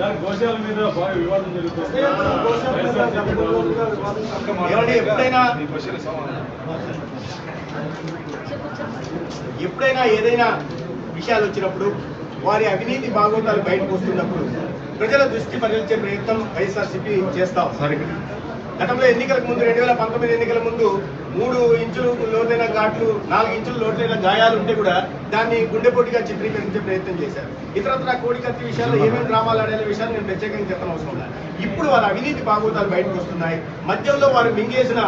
గోశాల మీద బాగా వివాదం జరుగుతుంది. ఎప్పుడైనా ఏదైనా విషయాలు వచ్చినప్పుడు వారి అవినీతి భాగోతాలు బయటకు వస్తున్నప్పుడు ప్రజల దృష్టి మరల్చే ప్రయత్నం వైఎస్ఆర్సీపీ చేస్తాం. గతంలో ఎన్నికలకు ముందు 2019 ఎన్నికల ముందు 3 ఇంచులు లోతైన ఘాట్లు 4 ఇంచులు లోతైన గాయాలు ఉంటే కూడా దాన్ని గుండెపోటుగా చిత్రీకరించే ప్రయత్నం చేశారు. ఇతరత్ర కోడికత్తి విషయాల్లో ఏమేమి డ్రామాలు ఆడే విషయాన్ని నేను ప్రత్యేకంగా చెప్పడం అవసరం లేదు. ఇప్పుడు వారి అవినీతి భాగోతాలు బయటకు వస్తున్నాయి. మధ్యంలో వారు మింగేసిన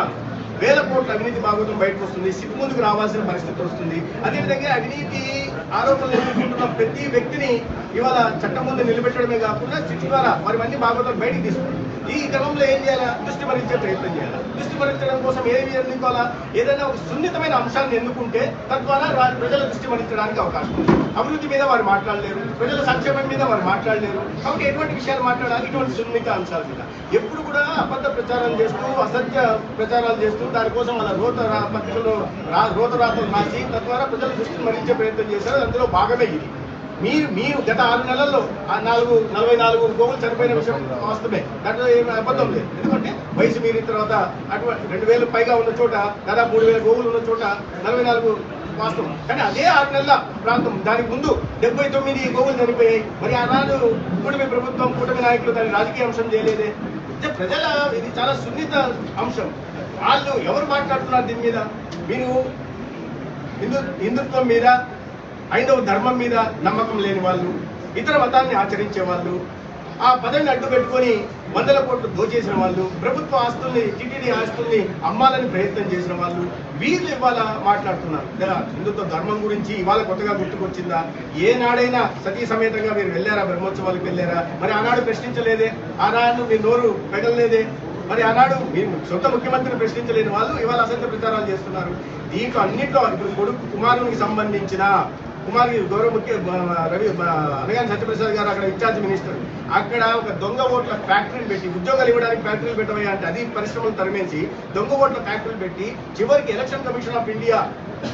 వేల కోట్ల అవినీతి భాగోతం బయటకు వస్తుంది. సిగ్గు ముందుకు రావాల్సిన పరిస్థితి వస్తుంది. అదేవిధంగా అవినీతి ఆరోపణలు ఎదుర్కొంటున్న ప్రతి వ్యక్తిని ఇవాళ చట్టం ముందు నిలబెట్టడమే కాకుండా చిట్టు ద్వారా వారి అన్ని భాగోతాలు బయటకు తీసుకుంటారు. ఈ క్రమంలో ఏం చేయాలా? దృష్టి మరించే ప్రయత్నం చేయాలి. దృష్టి మరించడం కోసం ఏమి ఎన్నుకోవాలా? ఏదైనా ఒక సున్నితమైన అంశాన్ని ఎన్నుకుంటే తద్వారా ప్రజల దృష్టి మరించడానికి అవకాశం ఉంది. అభివృద్ధి మీద వారు మాట్లాడలేరు, ప్రజల సంక్షేమం మీద వారు మాట్లాడలేరు. కాబట్టి ఎటువంటి విషయాలు మాట్లాడాలి? ఇటువంటి సున్నిత అంశాల మీద. ఎప్పుడు కూడా అబద్ధ ప్రచారాలు చేస్తూ అసత్య ప్రచారాలు చేస్తూ దానికోసం వాళ్ళ పత్రికల్లో రోతరాతలు రాసి తద్వారా ప్రజల దృష్టిని మరించే ప్రయత్నం చేశారు. అందులో భాగమే ఇది. మీరు గత 6 నెలల్లో 44 గోవులు చనిపోయిన విషయం వాస్తవమే. దాంట్లో ఏమి అబద్ధం లేదు. ఎందుకంటే వయసు మీరిన తర్వాత అటువంటి 2000 పైగా ఉన్న చోట దాదాపు 3000 గోవులు ఉన్న చోట 44 వాస్తవం. కానీ అదే 6 నెలల ప్రాంతం దానికి ముందు 79 గోవులు చనిపోయాయి. మరి ఆనాడు కూటమి ప్రభుత్వం, కూటమి నాయకులు దాన్ని రాజకీయ అంశం చేయలేదే. ప్రజల ఇది చాలా సున్నిత అంశం. వాళ్ళు ఎవరు మాట్లాడుతున్నారు దీని మీద? మీరు హిందుత్వం మీద, హైందవ ధర్మం మీద నమ్మకం లేని వాళ్ళు, ఇతర మతాన్ని ఆచరించే వాళ్ళు, ఆ పదవిని అడ్డు పెట్టుకొని 100 కోట్లు దోచేసిన వాళ్ళు, ప్రభుత్వ ఆస్తుల్ని, టీటీడీ ఆస్తుల్ని అమ్మాలని ప్రయత్నం చేసిన వాళ్ళు, వీళ్ళు ఇవాళ మాట్లాడుతున్నారు కదా హిందుత్వ ధర్మం గురించి. ఇవాళ కొత్తగా గుర్తుకొచ్చిందా? ఏనాడైనా సతీ సమేతంగా మీరు వెళ్ళారా? బ్రహ్మోత్సవాలకు వెళ్ళారా? మరి ఆనాడు ప్రశ్నించలేదే? ఆనాడు మీ నోరు పెగలలేదే? మరి ఆనాడు మీరు సొంత ముఖ్యమంత్రిని ప్రశ్నించలేని వాళ్ళు ఇవాళ అసత్య ప్రచారాలు చేస్తున్నారు. దీంట్లో అన్నింటిలో ఇప్పుడు కొడుకు కుమారునికి సంబంధించిన గౌరవ ముఖ్య అనగాని సత్యప్రసాద్ గారు అక్కడ ఇన్ఛార్జ్ మినిస్టర్, అక్కడ ఒక దొంగ ఓట్ల ఫ్యాక్టరీని పెట్టి ఉద్యోగాలు ఇవ్వడానికి ఫ్యాక్టరీలు పెట్టవయ్యా అంటే అది పరిశ్రమలు తరిమేసి దొంగ ఓట్ల ఫ్యాక్టరీలు పెట్టి చివరికి ఎలక్షన్ కమిషన్ ఆఫ్ ఇండియా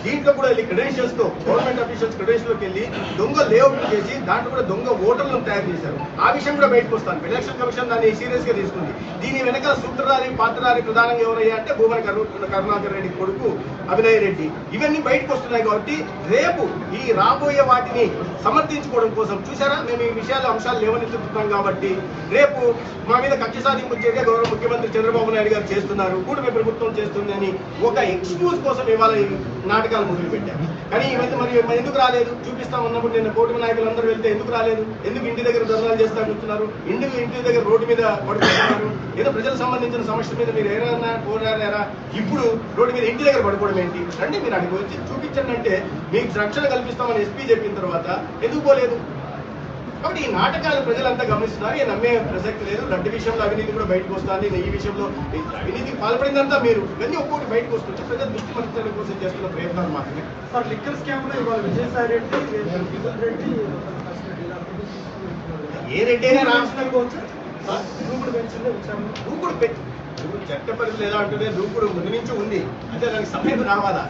దీంట్లో కూడా వెళ్ళి క్రెడెన్షియల్స్ తో గవర్నమెంట్ అఫీషియల్స్ క్రెడెన్షియల్కి వెళ్ళి దొంగ లేఅవుట్ చేసి దాంట్లో కూడా దొంగ ఓటర్లను తయారు చేశారు. ఆ విషయం కూడా బయటకు వస్తాను. ఎలక్షన్ కమిషన్ దాన్ని సీరియస్ గా తీసుకుంది. దీని వెనక సూత్రధారి పాత్రధారి ప్రధానంగా ఎవరయ్యా అంటే భూమన కరుణాకర్ రెడ్డి కొడుకు అభినయ్ రెడ్డి. ఇవన్నీ బయటకు వస్తున్నాయి. కాబట్టి రేపు ఈ రాబోయే వాటిని సమర్థించుకోవడం కోసం చూసారా మేము ఈ విషయాలు అంశాలు లేవనెత్తుతున్నాం. కాబట్టి రేపు మా మీద కక్ష సాధింపు చర్య గౌరవ ముఖ్యమంత్రి చంద్రబాబు నాయుడు గారు చేస్తున్నారు, కూటమి ప్రభుత్వం చేస్తుందని ఒక ఎక్స్క్యూజ్ కోసం ఇవాళ నాటకాలు మొదలు పెట్టారు. కానీ ఇవన్నీ మరి ఎందుకు రాలేదు? చూపిస్తామన్నప్పుడు నేను కూటమి నాయకులు అందరూ వెళ్తే ఎందుకు రాలేదు? ఎందుకు ఇంటి దగ్గర ధర్నాలు చేస్తా కూర్చున్నారు? ఇంటి దగ్గర రోడ్డు మీద పడుకుంటున్నారు? ఏదో ప్రజలకు సంబంధించిన సమస్య మీద మీరు ఏదైనా పోరాడారా? ఇప్పుడు రోడ్డు మీద ఇంటి దగ్గర పడుకోవడం ఏంటి? అంటే మీరు అడిగి వచ్చి చూపించండి అంటే మీకు రక్షణ కల్పిస్తామని ఎస్పీ చెప్పిన తర్వాత ఎందుకు పోలేదు? కాబట్టి ఈ నాటకాలు ప్రజలంతా గమనిస్తున్నారు. ఈ నమ్మే ప్రసక్తి లేదు. లడ్డు విషయంలో అవినీతి కూడా బయటకు వస్తుంది. ఈ విషయంలో అవినీతికి పాల్పడిందంతా మీరు ఇవన్నీ ఒక్కొక్కటి బయటకు వస్తుంటే ప్రజల దృష్టి మరించడం కోసం చేస్తున్న ప్రయత్నాలు మాత్రమే. సార్ లిక్కర్ స్కామ్ లో ఇవాళ విజయసాయి రెడ్డి, రెడ్డి ఏ రెడ్డి అయినా రామకృష్ణ దూకుడు పెంచిందే విషయం. దూకుడు పెంచి చట్ట పరిస్థితులు ఎలా అంటుంటే దూకుడు ముందు నుంచి ఉంది. అంటే దానికి సమయం రావాలా?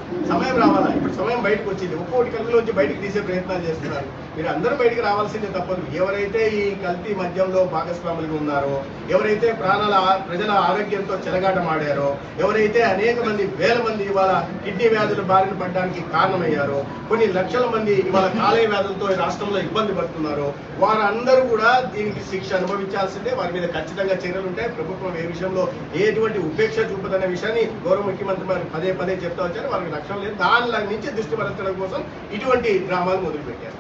ఇప్పుడు సమయం బయటకు వచ్చింది. ఒక్కొక్కటి కల్తీలోంచి బయటకు తీసే ప్రయత్నాలు చేస్తున్నారు. మీరు అందరూ బయటకు రావాల్సిందే తప్పదు. ఎవరైతే ఈ కల్తీ మద్యంలో భాగస్వాములుగా ఉన్నారో, ఎవరైతే ప్రజల ఆరోగ్యంతో చెలగాటమాడారో, ఎవరైతే అనేక మంది వేల మంది ఇవాళ కిడ్నీ వ్యాధుల బారిన పడడానికి కారణమయ్యారో, కొన్ని లక్షల మంది ఇవాళ కాలేయ వ్యాధులతో ఈ రాష్ట్రంలో ఇబ్బంది పడుతున్నారో, వారందరూ కూడా దీనికి శిక్ష అనుభవించాల్సిందే. వారి మీద ఖచ్చితంగా చర్యలు ఉంటాయి. ప్రభుత్వం ఏ విషయంలో ఎటువంటి ఉపేక్ష చూపదనే విషయాన్ని గౌరవ ముఖ్యమంత్రి వారు పదే చెప్తా వచ్చారు. వారికి లక్ష్యం లేదు. దాని నుంచి దృష్టి మరల్చడం కోసం ఇటువంటి డ్రామాలు మొదలుపెట్టారు.